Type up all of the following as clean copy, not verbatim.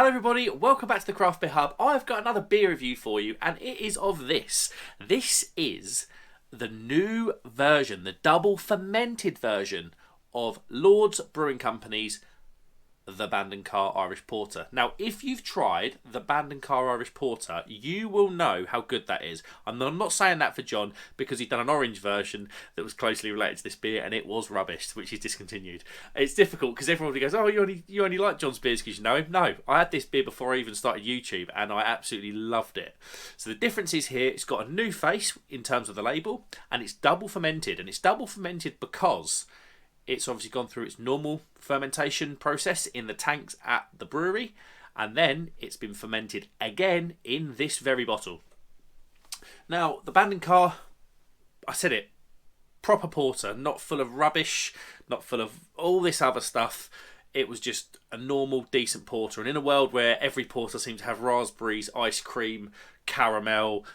Hello everybody, welcome back to the Craft Beer Hub. I've got another beer review for you and it is of this. This is the new version, the double fermented version of Lord's Brewing Company's the Bandon Car Irish Porter. Now, if you've tried the Bandon Car Irish Porter, you will know how good that is. I'm not saying that for John because he'd done an orange version that was closely related to this beer and it was rubbish, which he's discontinued. It's difficult because everybody goes, oh, you only like John's beers because you know him. No, I had this beer before I even started YouTube and I absolutely loved it. So the difference is here, it's got a new face in terms of the label and it's double fermented. And it's double fermented because it's obviously gone through its normal fermentation process in the tanks at the brewery, and then it's been fermented again in this very bottle. Now, the Bandon Car, I said it, proper porter, not full of rubbish, not full of all this other stuff. It was just a normal, decent porter. And in a world where every porter seems to have raspberries, ice cream, caramel,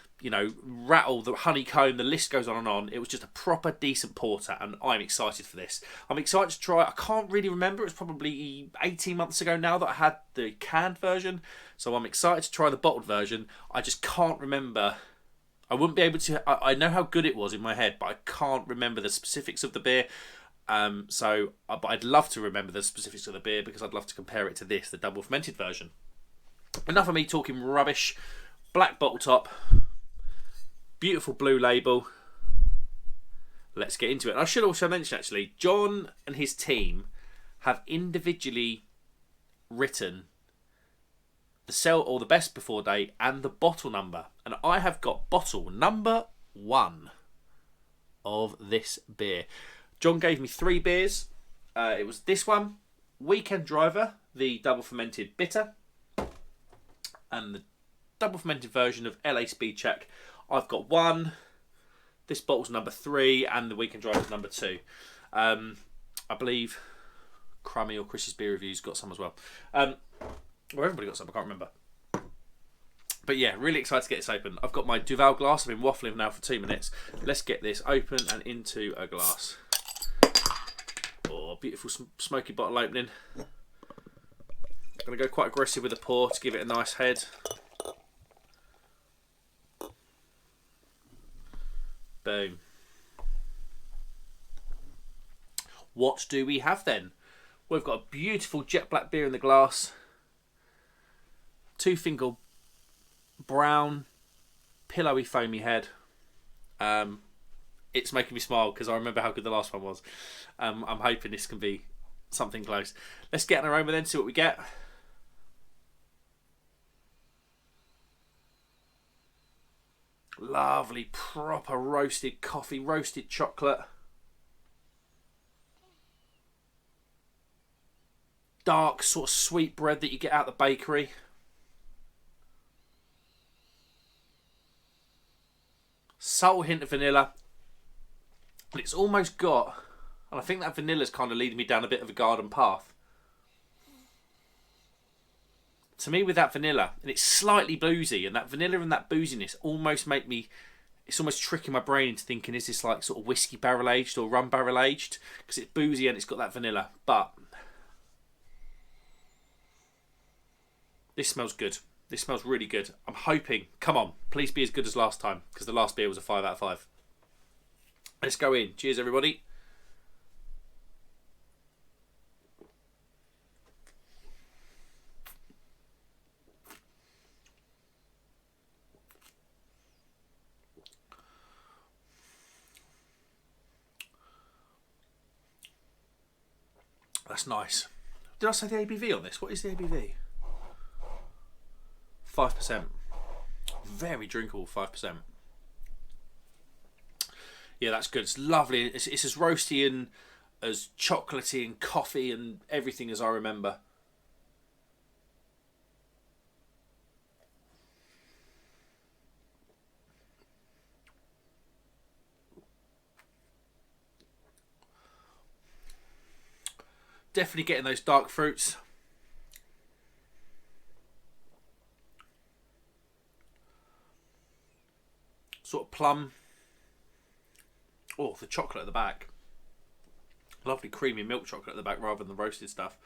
rattle, the honeycomb, the list goes on. It was just a proper, decent porter, and I'm excited for this. I'm excited to try it. I can't really remember. It was probably 18 months ago now that I had the canned version, so I'm excited to try the bottled version. I just can't remember. I wouldn't be able to. I know how good it was in my head, but I can't remember the specifics of the beer. But I'd love to remember the specifics of the beer because I'd love to compare it to this, the double fermented version. Enough of me talking rubbish. Black bottle top, beautiful blue label. Let's get into it. And I should also mention, actually, John and his team have individually written the sell or the best before date and the bottle number. And I have got bottle number 1 of this beer. John gave me 3 beers. It was this one, Weekend Driver, the double fermented bitter, and the double fermented version of LA Speed Check. I've got 1. This bottle's number 3, and the Weekend Driver's number 2. I believe Crummy or Chris's Beer Reviews got some as well. Well, everybody got some. I can't remember. But yeah, really excited to get this open. I've got my Duval glass. I've been waffling now for 2 minutes. Let's get this open and into a glass. Oh, beautiful smoky bottle opening. I'm going to go quite aggressive with the pour to give it a nice head. Boom. What do we have then? We've got a beautiful jet black beer in the glass. 2-finger brown, pillowy, foamy head. It's making me smile because I remember how good the last one was. I'm hoping this can be something close. Let's get an aroma then, see what we get. Lovely, proper roasted coffee, roasted chocolate. Dark, sort of sweet bread that you get out of the bakery. Subtle hint of vanilla. And it's almost got, and I think that vanilla's kind of leading me down a bit of a garden path. To me, with that vanilla, and it's slightly boozy, and that vanilla and that booziness almost make me, it's almost tricking my brain into thinking, is this like sort of whiskey barrel aged or rum barrel aged? Because it's boozy and it's got that vanilla. But this smells good. This smells really good. I'm hoping, come on, please be as good as last time, because the last beer was a 5 out of 5. Let's go in. Cheers, everybody. That's nice. Did I say the ABV on this? What is the ABV? 5%. Very drinkable, 5%. Yeah, that's good. It's lovely. It's as roasty and as chocolatey and coffee and everything as I remember. Definitely getting those dark fruits. Sort of plum. Oh, the chocolate at the back. Lovely creamy milk chocolate at the back rather than the roasted stuff.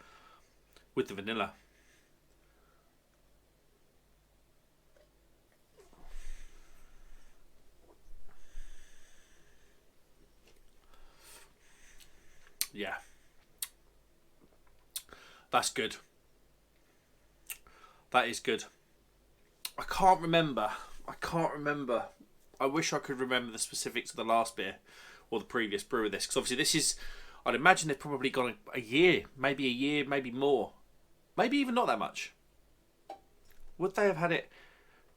With the vanilla. Yeah. That's good. That is good. I can't remember. I wish I could remember the specifics of the last beer or the previous brew of this. Because obviously this is... I'd imagine they've probably gone a year, maybe more. Maybe even not that much. Would they have had it...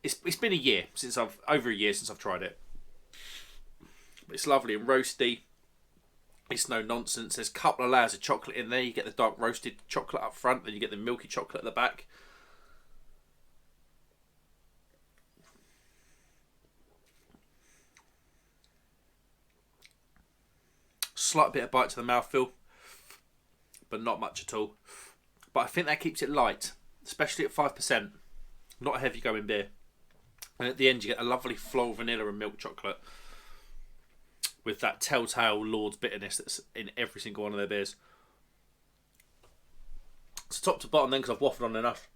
It's been over a year since I've tried it. It's lovely and roasty. It's no nonsense. There's a couple of layers of chocolate in there. You get the dark roasted chocolate up front, then you get the milky chocolate at the back. Slight bit of bite to the mouthfeel, but not much at all. But I think that keeps it light, especially at 5%. Not a heavy going beer. And at the end you get a lovely floral vanilla and milk chocolate with that telltale Lord's bitterness that's in every single one of their beers. So top to bottom then, because I've waffled on enough.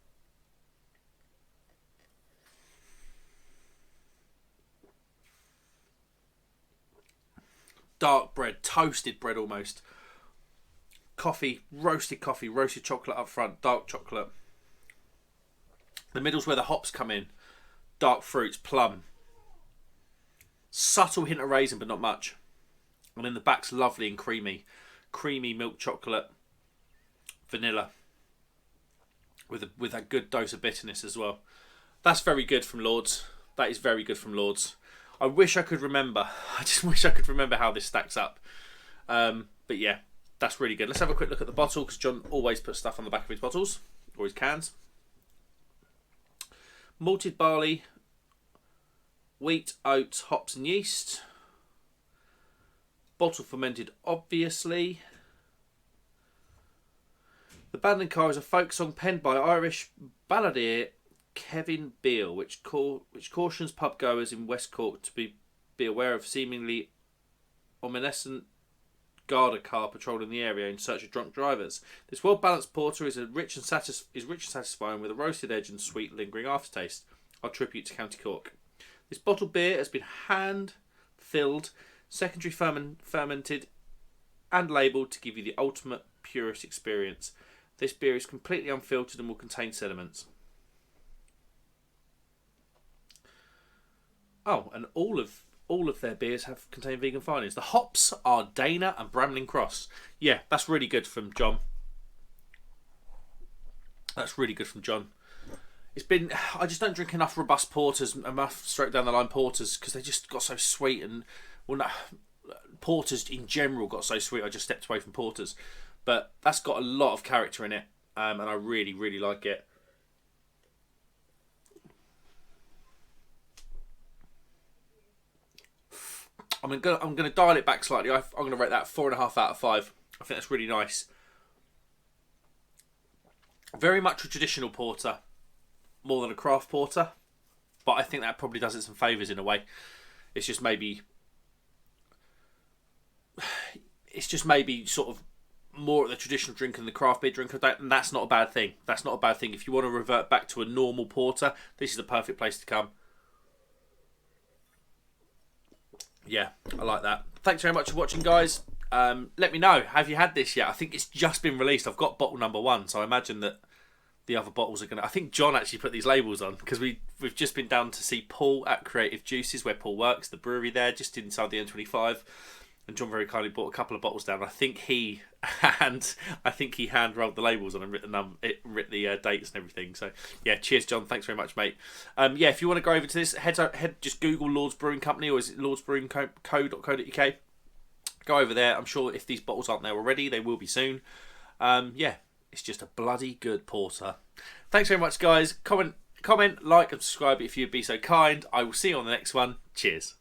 Dark bread, toasted bread almost. Coffee, roasted chocolate up front, dark chocolate. The middle's where the hops come in. Dark fruits, plum. Subtle hint of raisin, but not much. And then the back's lovely and creamy. Creamy milk chocolate, vanilla. With a good dose of bitterness as well. That's very good from Lord's. That is very good from Lord's. I wish I could remember. I just wish I could remember how this stacks up. But yeah, that's really good. Let's have a quick look at the bottle, because John always puts stuff on the back of his bottles, or his cans. Malted barley, wheat, oats, hops and yeast. Bottle fermented, obviously. The Bandon Car is a folk song penned by Irish balladeer Kevin Beale, which cautions pub goers in West Cork to be aware of seemingly omniscient Garda car patrolling the area in search of drunk drivers. This well-balanced porter is rich and satisfying, with a roasted edge and sweet lingering aftertaste. Our tribute to County Cork. This bottled beer has been hand-filled, secondary fermented and labelled to give you the ultimate purest experience. This beer is completely unfiltered and will contain sediments. Oh, and all of their beers have contained vegan finings. The hops are Dana and Bramlin Cross. Yeah, that's really good from John. That's really good from John. I just don't drink enough robust porters, enough straight down the line porters, because they just got so sweet, and porters in general got so sweet I just stepped away from porters. But that's got a lot of character in it, and I really, really like it. I'm gonna dial it back slightly. I'm gonna rate that 4.5 out of 5. I think that's really nice. Very much a traditional porter, more than a craft porter, but I think that probably does it some favours in a way. It's just maybe sort of more at the traditional drink than the craft beer drink, and that's not a bad thing. That's not a bad thing. If you want to revert back to a normal porter, this is the perfect place to come. Yeah, I like that. Thanks very much for watching, guys. Let me know, have you had this yet? I think it's just been released. I've got bottle number 1, so I imagine that the other bottles are going to... I think John actually put these labels on, because we've just been down to see Paul at Creative Juices, where Paul works, the brewery there, just inside the N25. And John very kindly brought a couple of bottles down. I think he hand rolled the labels on and written the dates and everything. So yeah, cheers, John. Thanks very much, mate. Yeah, if you want to go over to this, just Google Lord's Brewing Company, or is it lordsbrewingco.co.uk? Go over there. I'm sure if these bottles aren't there already, they will be soon. Yeah, it's just a bloody good porter. Thanks very much, guys. Comment, like, and subscribe if you'd be so kind. I will see you on the next one. Cheers.